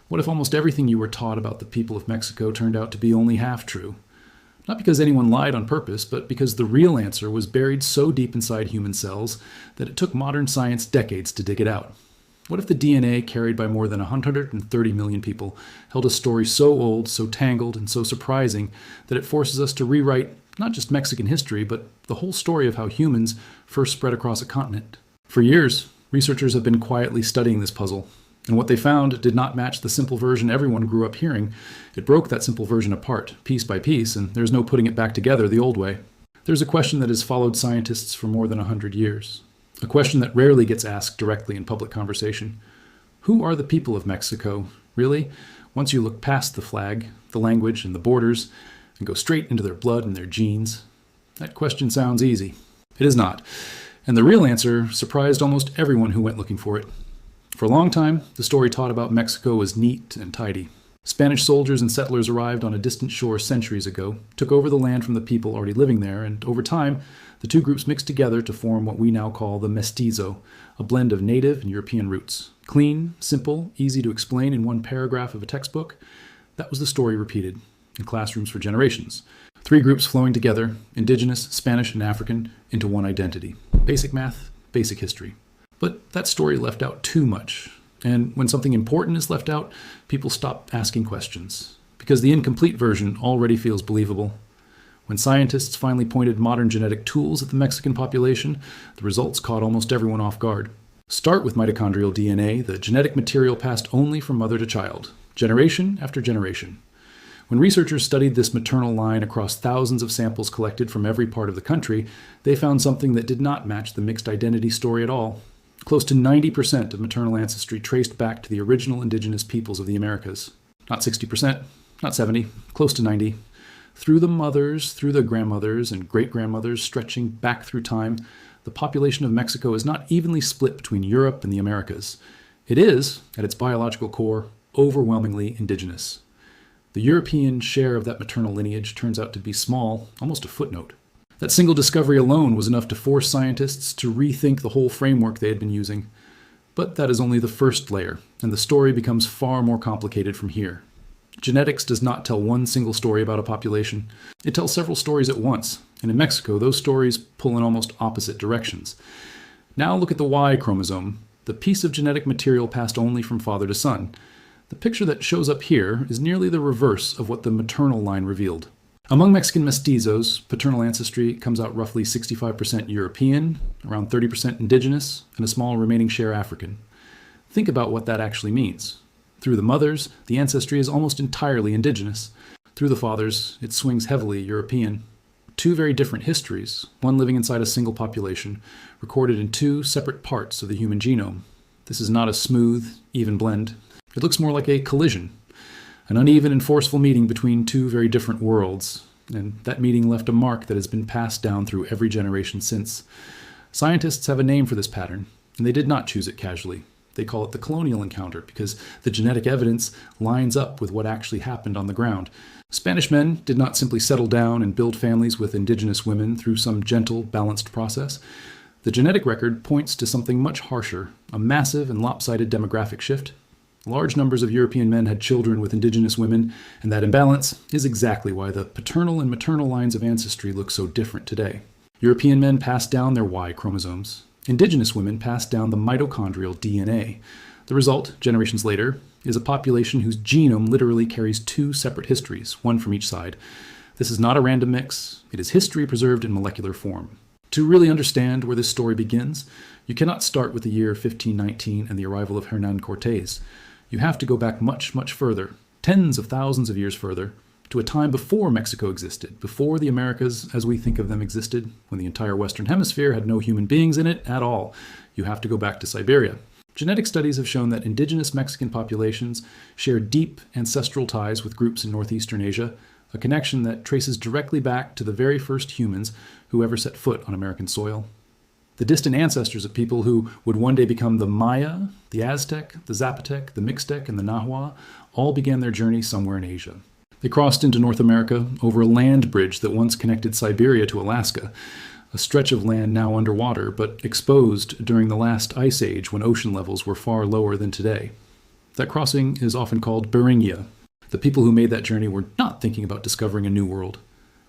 What if almost everything you were taught about the people of Mexico turned out to be only half true? Not because anyone lied on purpose, but because the real answer was buried so deep inside human cells that it took modern science decades to dig it out. What if the DNA carried by more than 130 million people held a story so old, so tangled, and so surprising that it forces us to rewrite not just Mexican history, but the whole story of how humans first spread across a continent? For years, researchers have been quietly studying this puzzle, and what they found did not match the simple version everyone grew up hearing. It broke that simple version apart, piece by piece, and there's no putting it back together the old way. There's a question that has followed scientists for more than 100 years. A question that rarely gets asked directly in public conversation. Who are the people of Mexico, really, once you look past the flag, the language, and the borders, and go straight into their blood and their genes? That question sounds easy. It is not. And the real answer surprised almost everyone who went looking for it. For a long time, the story taught about Mexico was neat and tidy. Spanish soldiers and settlers arrived on a distant shore centuries ago, took over the land from the people already living there, and over time, the two groups mixed together to form what we now call the mestizo, a blend of native and European roots. Clean, simple, easy to explain in one paragraph of a textbook. That was the story repeated in classrooms for generations. Three groups flowing together, Indigenous, Spanish, and African, into one identity. Basic math, basic history. But that story left out too much. And when something important is left out, people stop asking questions, because the incomplete version already feels believable. When scientists finally pointed modern genetic tools at the Mexican population, the results caught almost everyone off guard. Start with mitochondrial DNA, the genetic material passed only from mother to child, generation after generation. When researchers studied this maternal line across thousands of samples collected from every part of the country, they found something that did not match the mixed identity story at all. Close to 90% of maternal ancestry traced back to the original indigenous peoples of the Americas. Not 60%, not 70%, close to 90%. Through the mothers, through the grandmothers and great-grandmothers stretching back through time, the population of Mexico is not evenly split between Europe and the Americas. It is, at its biological core, overwhelmingly indigenous. The European share of that maternal lineage turns out to be small, almost a footnote. That single discovery alone was enough to force scientists to rethink the whole framework they had been using. But that is only the first layer, and the story becomes far more complicated from here. Genetics does not tell one single story about a population. It tells several stories at once, and in Mexico, those stories pull in almost opposite directions. Now look at the Y chromosome, the piece of genetic material passed only from father to son. The picture that shows up here is nearly the reverse of what the maternal line revealed. Among Mexican mestizos, paternal ancestry comes out roughly 65% European, around 30% indigenous, and a small remaining share African. Think about what that actually means. Through the mothers, the ancestry is almost entirely indigenous. Through the fathers, it swings heavily European. Two very different histories, one living inside a single population, recorded in two separate parts of the human genome. This is not a smooth, even blend. It looks more like a collision, an uneven and forceful meeting between two very different worlds, and that meeting left a mark that has been passed down through every generation since. Scientists have a name for this pattern, and they did not choose it casually. They call it the colonial encounter because the genetic evidence lines up with what actually happened on the ground. Spanish men did not simply settle down and build families with indigenous women through some gentle, balanced process. The genetic record points to something much harsher, a massive and lopsided demographic shift. Large numbers of European men had children with indigenous women, and that imbalance is exactly why the paternal and maternal lines of ancestry look so different today. European men passed down their Y chromosomes. Indigenous women passed down the mitochondrial DNA. The result, generations later, is a population whose genome literally carries two separate histories, one from each side. This is not a random mix. It is history preserved in molecular form. To really understand where this story begins, you cannot start with the year 1519 and the arrival of Hernán Cortés. You have to go back much, much further, tens of thousands of years further, to a time before Mexico existed, before the Americas as we think of them existed, when the entire Western Hemisphere had no human beings in it at all. You have to go back to Siberia. Genetic studies have shown that indigenous Mexican populations share deep ancestral ties with groups in northeastern Asia, a connection that traces directly back to the very first humans who ever set foot on American soil. The distant ancestors of people who would one day become the Maya, the Aztec, the Zapotec, the Mixtec, and the Nahua all began their journey somewhere in Asia. They crossed into North America over a land bridge that once connected Siberia to Alaska, a stretch of land now underwater, but exposed during the last ice age when ocean levels were far lower than today. That crossing is often called Beringia. The people who made that journey were not thinking about discovering a new world.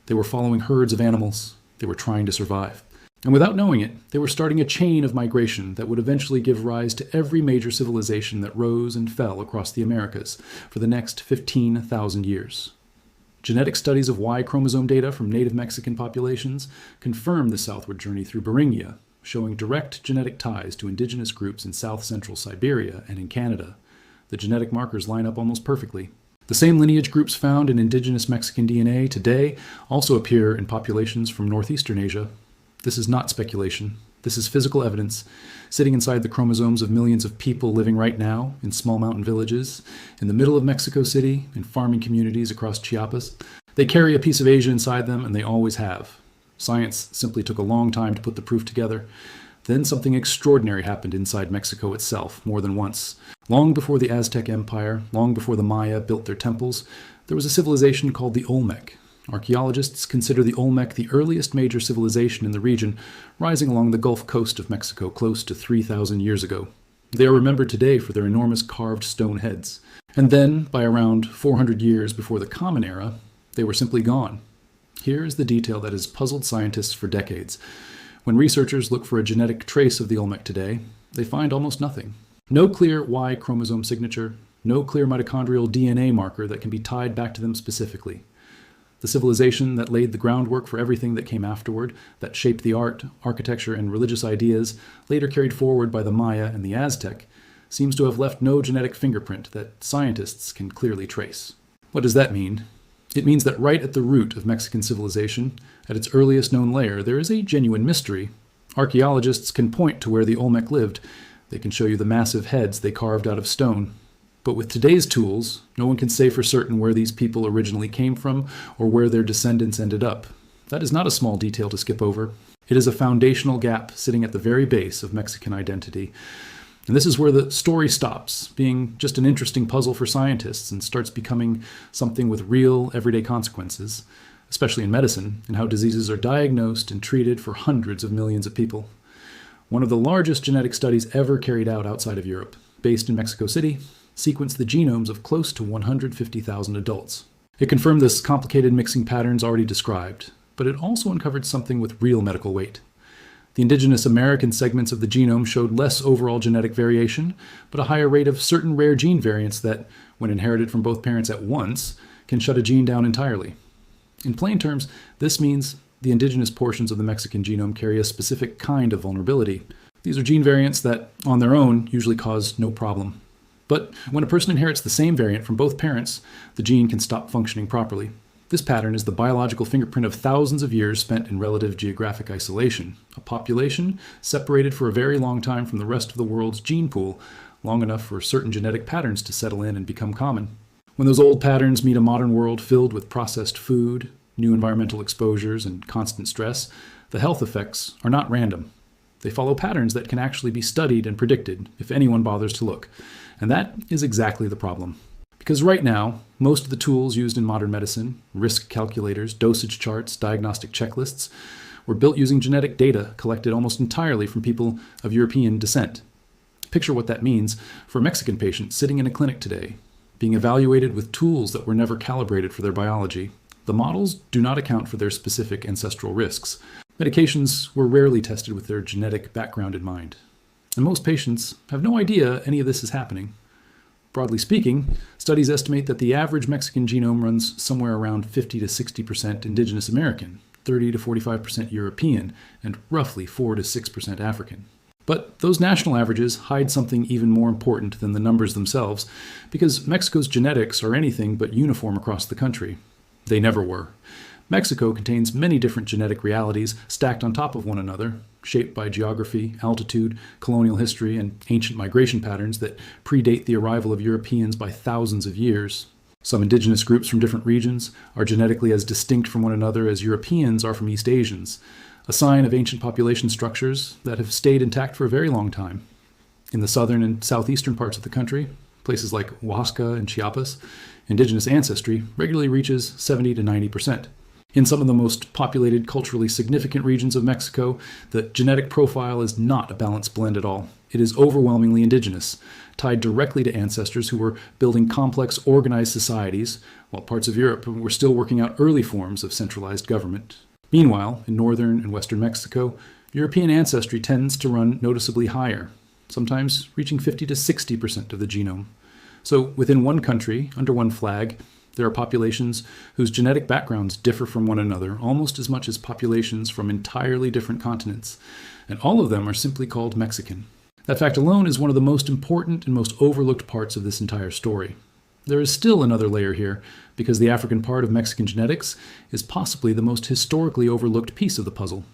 They were following herds of animals. They were trying to survive. And without knowing it, they were starting a chain of migration that would eventually give rise to every major civilization that rose and fell across the Americas for the next 15,000 years. Genetic studies of Y chromosome data from native Mexican populations confirm the southward journey through Beringia, showing direct genetic ties to indigenous groups in south-central Siberia and in Canada. The genetic markers line up almost perfectly. The same lineage groups found in indigenous Mexican DNA today also appear in populations from northeastern Asia. This is not speculation. This is physical evidence sitting inside the chromosomes of millions of people living right now in small mountain villages, in the middle of Mexico City, in farming communities across Chiapas. They carry a piece of Asia inside them, and they always have. Science simply took a long time to put the proof together. Then something extraordinary happened inside Mexico itself, more than once. Long before the Aztec Empire, long before the Maya built their temples, there was a civilization called the Olmec. Archaeologists consider the Olmec the earliest major civilization in the region, rising along the Gulf Coast of Mexico close to 3,000 years ago. They are remembered today for their enormous carved stone heads. And then, by around 400 years before the Common Era, they were simply gone. Here is the detail that has puzzled scientists for decades. When researchers look for a genetic trace of the Olmec today, they find almost nothing. No clear Y chromosome signature, no clear mitochondrial DNA marker that can be tied back to them specifically. The civilization that laid the groundwork for everything that came afterward, that shaped the art, architecture, and religious ideas, later carried forward by the Maya and the Aztec, seems to have left no genetic fingerprint that scientists can clearly trace. What does that mean? It means that right at the root of Mexican civilization, at its earliest known layer, there is a genuine mystery. Archaeologists can point to where the Olmec lived. They can show you the massive heads they carved out of stone. But with today's tools, no one can say for certain where these people originally came from or where their descendants ended up. That is not a small detail to skip over. It is a foundational gap sitting at the very base of Mexican identity. And this is where the story stops, being just an interesting puzzle for scientists, and starts becoming something with real, everyday consequences, especially in medicine, and how diseases are diagnosed and treated for hundreds of millions of people. One of the largest genetic studies ever carried out outside of Europe, based in Mexico City, sequenced the genomes of close to 150,000 adults. It confirmed this complicated mixing patterns already described, but it also uncovered something with real medical weight. The Indigenous American segments of the genome showed less overall genetic variation, but a higher rate of certain rare gene variants that, when inherited from both parents at once, can shut a gene down entirely. In plain terms, this means the indigenous portions of the Mexican genome carry a specific kind of vulnerability. These are gene variants that, on their own, usually cause no problem. But when a person inherits the same variant from both parents, the gene can stop functioning properly. This pattern is the biological fingerprint of thousands of years spent in relative geographic isolation, a population separated for a very long time from the rest of the world's gene pool, long enough for certain genetic patterns to settle in and become common. When those old patterns meet a modern world filled with processed food, new environmental exposures, and constant stress, the health effects are not random. They follow patterns that can actually be studied and predicted if anyone bothers to look. And that is exactly the problem. Because right now, most of the tools used in modern medicine, risk calculators, dosage charts, diagnostic checklists, were built using genetic data collected almost entirely from people of European descent. Picture what that means for a Mexican patient sitting in a clinic today, being evaluated with tools that were never calibrated for their biology. The models do not account for their specific ancestral risks. Medications were rarely tested with their genetic background in mind. And most patients have no idea any of this is happening. Broadly speaking, studies estimate that the average Mexican genome runs somewhere around 50 to 60% Indigenous American, 30 to 45% European, and roughly 4 to 6% African. But those national averages hide something even more important than the numbers themselves, because Mexico's genetics are anything but uniform across the country. They never were. Mexico contains many different genetic realities stacked on top of one another, shaped by geography, altitude, colonial history, and ancient migration patterns that predate the arrival of Europeans by thousands of years. Some indigenous groups from different regions are genetically as distinct from one another as Europeans are from East Asians, a sign of ancient population structures that have stayed intact for a very long time. In the southern and southeastern parts of the country, places like Oaxaca and Chiapas, indigenous ancestry regularly reaches 70 to 90%. In some of the most populated, culturally significant regions of Mexico, the genetic profile is not a balanced blend at all. It is overwhelmingly indigenous, tied directly to ancestors who were building complex, organized societies, while parts of Europe were still working out early forms of centralized government. Meanwhile, in northern and western Mexico, European ancestry tends to run noticeably higher, sometimes reaching 50 to 60% of the genome. So within one country, under one flag, there are populations whose genetic backgrounds differ from one another almost as much as populations from entirely different continents, and all of them are simply called Mexican. That fact alone is one of the most important and most overlooked parts of this entire story. There is still another layer here, because the African part of Mexican genetics is possibly the most historically overlooked piece of the puzzle.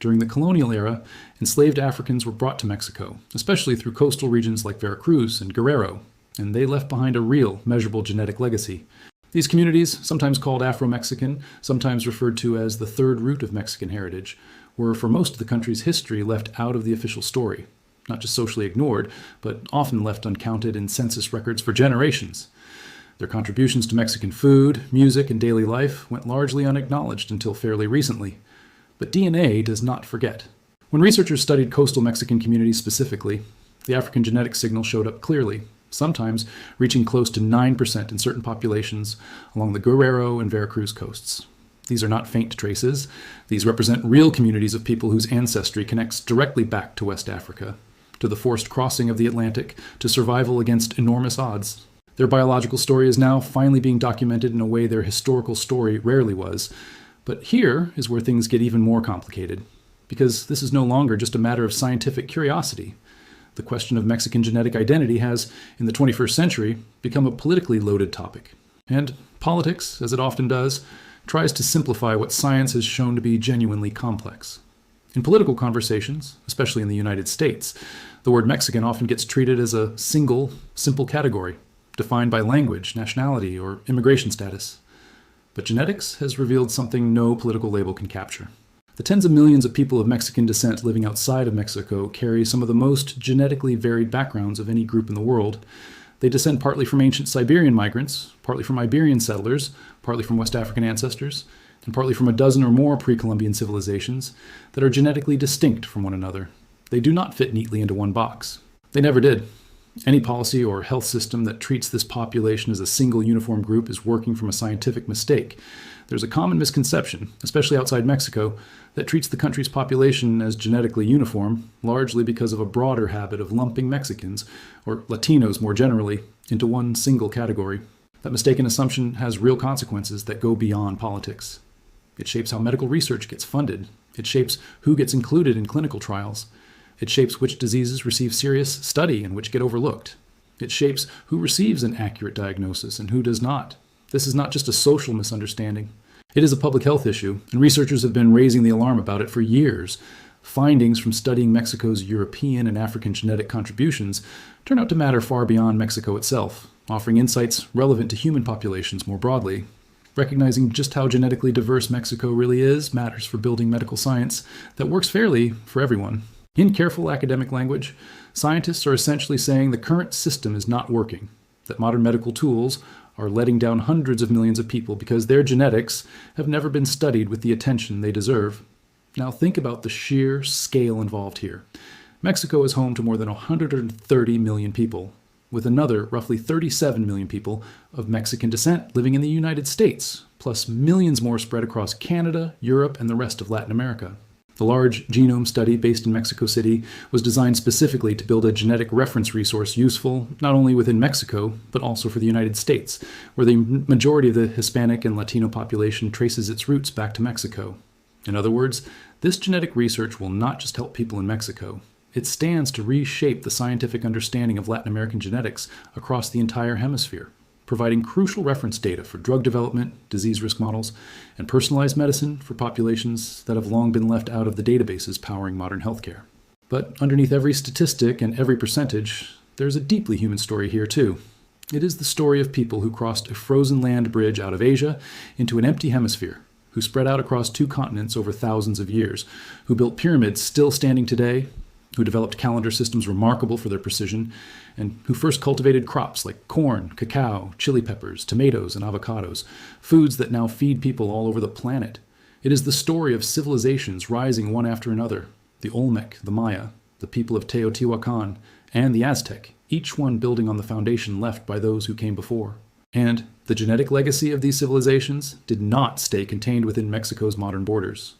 During the colonial era, enslaved Africans were brought to Mexico, especially through coastal regions like Veracruz and Guerrero, and they left behind a real, measurable genetic legacy. These communities, sometimes called Afro-Mexican, sometimes referred to as the third root of Mexican heritage, were for most of the country's history left out of the official story. Not just socially ignored, but often left uncounted in census records for generations. Their contributions to Mexican food, music, and daily life went largely unacknowledged until fairly recently. But DNA does not forget. When researchers studied coastal Mexican communities specifically, the African genetic signal showed up clearly, sometimes reaching close to 9% in certain populations along the Guerrero and Veracruz coasts. These are not faint traces. These represent real communities of people whose ancestry connects directly back to West Africa, to the forced crossing of the Atlantic, to survival against enormous odds. Their biological story is now finally being documented in a way their historical story rarely was. But here is where things get even more complicated, because this is no longer just a matter of scientific curiosity. The question of Mexican genetic identity has, in the 21st century, become a politically loaded topic. And politics, as it often does, tries to simplify what science has shown to be genuinely complex. In political conversations, especially in the United States, the word Mexican often gets treated as a single, simple category, defined by language, nationality, or immigration status. But genetics has revealed something no political label can capture. The tens of millions of people of Mexican descent living outside of Mexico carry some of the most genetically varied backgrounds of any group in the world. They descend partly from ancient Siberian migrants, partly from Iberian settlers, partly from West African ancestors, and partly from a dozen or more pre-Columbian civilizations that are genetically distinct from one another. They do not fit neatly into one box. They never did. Any policy or health system that treats this population as a single uniform group is working from a scientific mistake. There's a common misconception, especially outside Mexico, that treats the country's population as genetically uniform, largely because of a broader habit of lumping Mexicans, or Latinos more generally, into one single category. That mistaken assumption has real consequences that go beyond politics. It shapes how medical research gets funded. It shapes who gets included in clinical trials. It shapes which diseases receive serious study and which get overlooked. It shapes who receives an accurate diagnosis and who does not. This is not just a social misunderstanding. It is a public health issue, and researchers have been raising the alarm about it for years. Findings from studying Mexico's European and African genetic contributions turn out to matter far beyond Mexico itself, offering insights relevant to human populations more broadly. Recognizing just how genetically diverse Mexico really is matters for building medical science that works fairly for everyone. In careful academic language, scientists are essentially saying the current system is not working, that modern medical tools are letting down hundreds of millions of people because their genetics have never been studied with the attention they deserve. Now think about the sheer scale involved here. Mexico is home to more than 130 million people, with another roughly 37 million people of Mexican descent living in the United States, plus millions more spread across Canada, Europe, and the rest of Latin America. The large genome study based in Mexico City was designed specifically to build a genetic reference resource useful not only within Mexico, but also for the United States, where the majority of the Hispanic and Latino population traces its roots back to Mexico. In other words, this genetic research will not just help people in Mexico. It stands to reshape the scientific understanding of Latin American genetics across the entire hemisphere, providing crucial reference data for drug development, disease risk models, and personalized medicine for populations that have long been left out of the databases powering modern healthcare. But underneath every statistic and every percentage, there's a deeply human story here too. It is the story of people who crossed a frozen land bridge out of Asia into an empty hemisphere, who spread out across two continents over thousands of years, who built pyramids still standing today, who developed calendar systems remarkable for their precision, and who first cultivated crops like corn, cacao, chili peppers, tomatoes, and avocados, foods that now feed people all over the planet. It is the story of civilizations rising one after another: the Olmec, the Maya, the people of Teotihuacan, and the Aztec, each one building on the foundation left by those who came before. And the genetic legacy of these civilizations did not stay contained within Mexico's modern borders.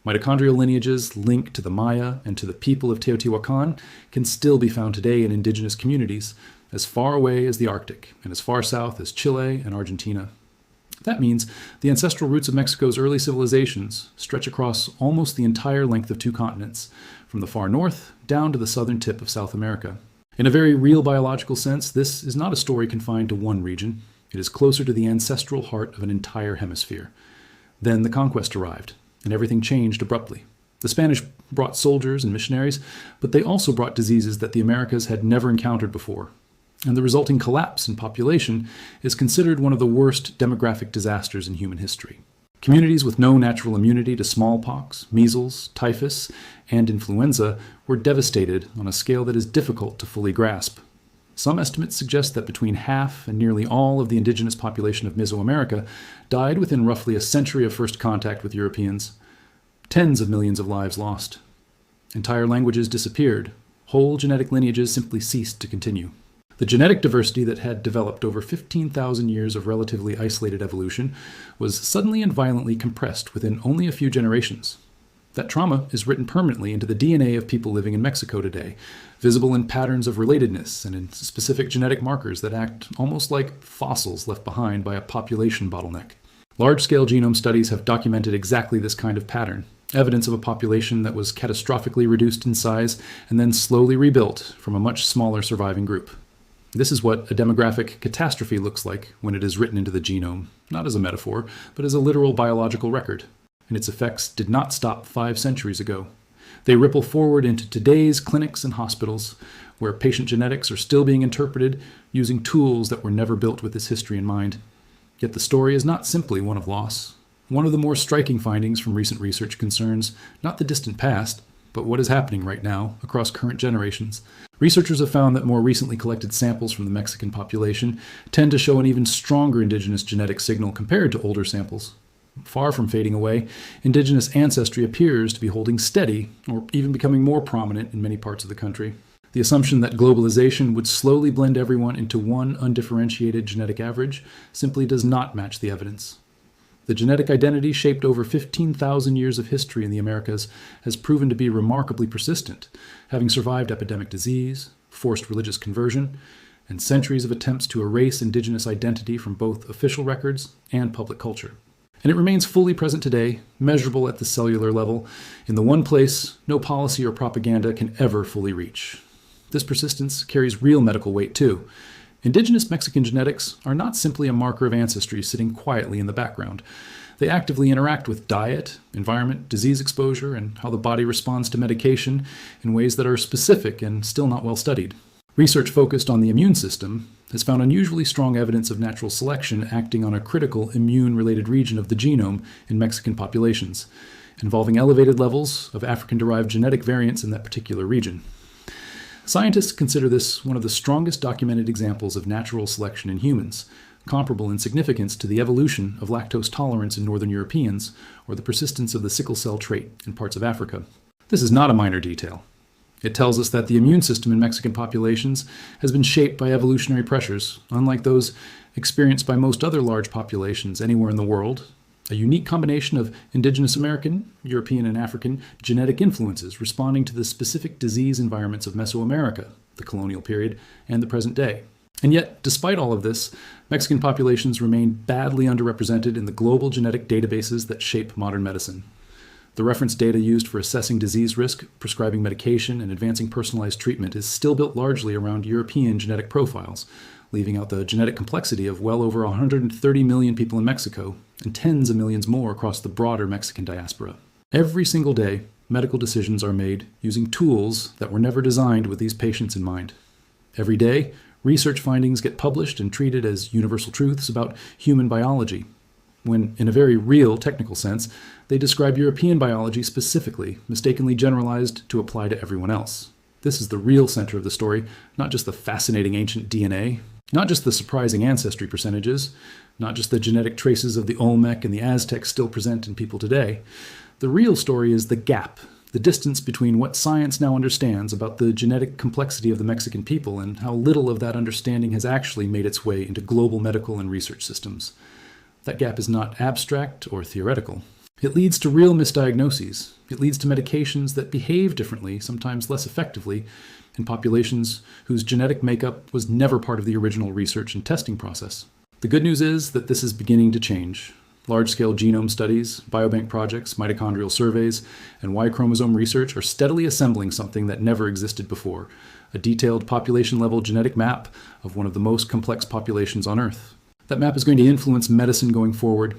Mitochondrial lineages linked to the Maya and to the people of Teotihuacan can still be found today in indigenous communities as far away as the Arctic and as far south as Chile and Argentina. That means the ancestral roots of Mexico's early civilizations stretch across almost the entire length of two continents, from the far north down to the southern tip of South America. In a very real biological sense, this is not a story confined to one region. It is closer to the ancestral heart of an entire hemisphere. Then the conquest arrived, and everything changed abruptly. The Spanish brought soldiers and missionaries, but they also brought diseases that the Americas had never encountered before. And the resulting collapse in population is considered one of the worst demographic disasters in human history. Communities with no natural immunity to smallpox, measles, typhus, and influenza were devastated on a scale that is difficult to fully grasp. Some estimates suggest that between half and nearly all of the indigenous population of Mesoamerica died within roughly a century of first contact with Europeans. Tens of millions of lives lost. Entire languages disappeared. Whole genetic lineages simply ceased to continue. The genetic diversity that had developed over 15,000 years of relatively isolated evolution was suddenly and violently compressed within only a few generations. That trauma is written permanently into the DNA of people living in Mexico today, visible in patterns of relatedness and in specific genetic markers that act almost like fossils left behind by a population bottleneck. Large-scale genome studies have documented exactly this kind of pattern, evidence of a population that was catastrophically reduced in size and then slowly rebuilt from a much smaller surviving group. This is what a demographic catastrophe looks like when it is written into the genome, not as a metaphor, but as a literal biological record. And its effects did not stop 5 centuries ago. They ripple forward into today's clinics and hospitals, where patient genetics are still being interpreted using tools that were never built with this history in mind. Yet the story is not simply one of loss. One of the more striking findings from recent research concerns not the distant past, but what is happening right now across current generations. Researchers have found that more recently collected samples from the Mexican population tend to show an even stronger indigenous genetic signal compared to older samples. Far from fading away, indigenous ancestry appears to be holding steady, or even becoming more prominent in many parts of the country. The assumption that globalization would slowly blend everyone into one undifferentiated genetic average simply does not match the evidence. The genetic identity shaped over 15,000 years of history in the Americas has proven to be remarkably persistent, having survived epidemic disease, forced religious conversion, and centuries of attempts to erase indigenous identity from both official records and public culture. And it remains fully present today, measurable at the cellular level, in the one place no policy or propaganda can ever fully reach. This persistence carries real medical weight too. Indigenous Mexican genetics are not simply a marker of ancestry sitting quietly in the background. They actively interact with diet, environment, disease exposure, and how the body responds to medication in ways that are specific and still not well studied. Research focused on the immune system has found unusually strong evidence of natural selection acting on a critical immune-related region of the genome in Mexican populations, involving elevated levels of African-derived genetic variants in that particular region. Scientists consider this one of the strongest documented examples of natural selection in humans, comparable in significance to the evolution of lactose tolerance in Northern Europeans or the persistence of the sickle cell trait in parts of Africa. This is not a minor detail. It tells us that the immune system in Mexican populations has been shaped by evolutionary pressures, unlike those experienced by most other large populations anywhere in the world. A unique combination of indigenous American, European, and African genetic influences responding to the specific disease environments of Mesoamerica, the colonial period, and the present day. And yet, despite all of this, Mexican populations remain badly underrepresented in the global genetic databases that shape modern medicine. The reference data used for assessing disease risk, prescribing medication, and advancing personalized treatment is still built largely around European genetic profiles, leaving out the genetic complexity of well over 130 million people in Mexico and tens of millions more across the broader Mexican diaspora. Every single day, medical decisions are made using tools that were never designed with these patients in mind. Every day, research findings get published and treated as universal truths about human biology, when, in a very real technical sense, they describe European biology specifically, mistakenly generalized to apply to everyone else. This is the real center of the story, not just the fascinating ancient DNA, Not just the surprising ancestry percentages, not just the genetic traces of the Olmec and the Aztecs still present in people today. The real story is the gap, the distance between what science now understands about the genetic complexity of the Mexican people and how little of that understanding has actually made its way into global medical and research systems. That gap is not abstract or theoretical. It leads to real misdiagnoses. It leads to medications that behave differently, sometimes less effectively, in populations whose genetic makeup was never part of the original research and testing process. The good news is that this is beginning to change. Large-scale genome studies, biobank projects, mitochondrial surveys, and Y chromosome research are steadily assembling something that never existed before, a detailed population-level genetic map of one of the most complex populations on Earth. That map is going to influence medicine going forward.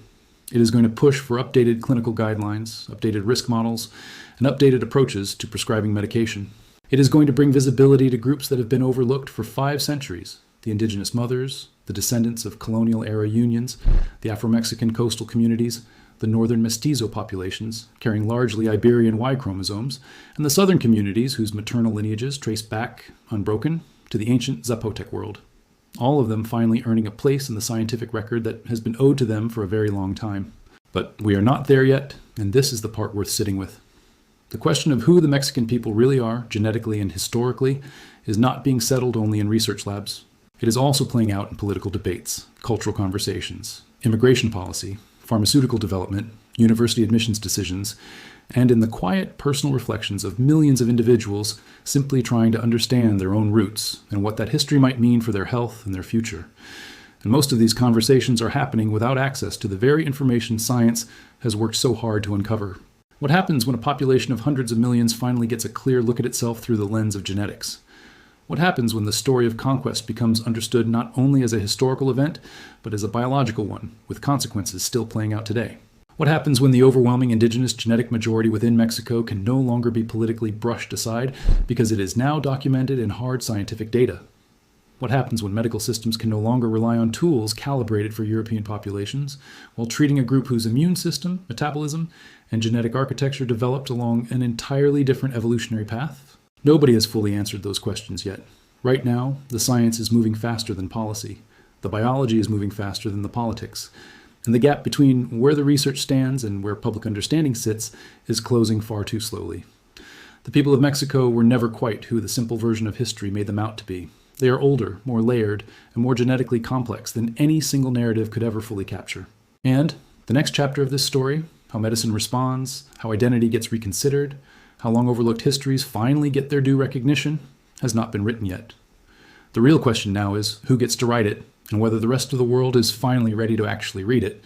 It is going to push for updated clinical guidelines, updated risk models, and updated approaches to prescribing medication. It is going to bring visibility to groups that have been overlooked for 5 centuries: the indigenous mothers, the descendants of colonial-era unions, the Afro-Mexican coastal communities, the northern mestizo populations, carrying largely Iberian Y chromosomes, and the southern communities whose maternal lineages trace back, unbroken, to the ancient Zapotec world. All of them finally earning a place in the scientific record that has been owed to them for a very long time. But we are not there yet, and this is the part worth sitting with. The question of who the Mexican people really are, genetically and historically, is not being settled only in research labs. It is also playing out in political debates, cultural conversations, immigration policy, pharmaceutical development, university admissions decisions, and in the quiet personal reflections of millions of individuals simply trying to understand their own roots and what that history might mean for their health and their future. And most of these conversations are happening without access to the very information science has worked so hard to uncover. What happens when a population of hundreds of millions finally gets a clear look at itself through the lens of genetics? What happens when the story of conquest becomes understood not only as a historical event, but as a biological one, with consequences still playing out today? What happens when the overwhelming indigenous genetic majority within Mexico can no longer be politically brushed aside because it is now documented in hard scientific data? What happens when medical systems can no longer rely on tools calibrated for European populations, while treating a group whose immune system, metabolism, and genetic architecture developed along an entirely different evolutionary path? Nobody has fully answered those questions yet. Right now, the science is moving faster than policy. The biology is moving faster than the politics. And the gap between where the research stands and where public understanding sits is closing far too slowly. The people of Mexico were never quite who the simple version of history made them out to be. They are older, more layered, and more genetically complex than any single narrative could ever fully capture. And the next chapter of this story, how medicine responds, how identity gets reconsidered, how long-overlooked histories finally get their due recognition, has not been written yet. The real question now is who gets to write it, and whether the rest of the world is finally ready to actually read it,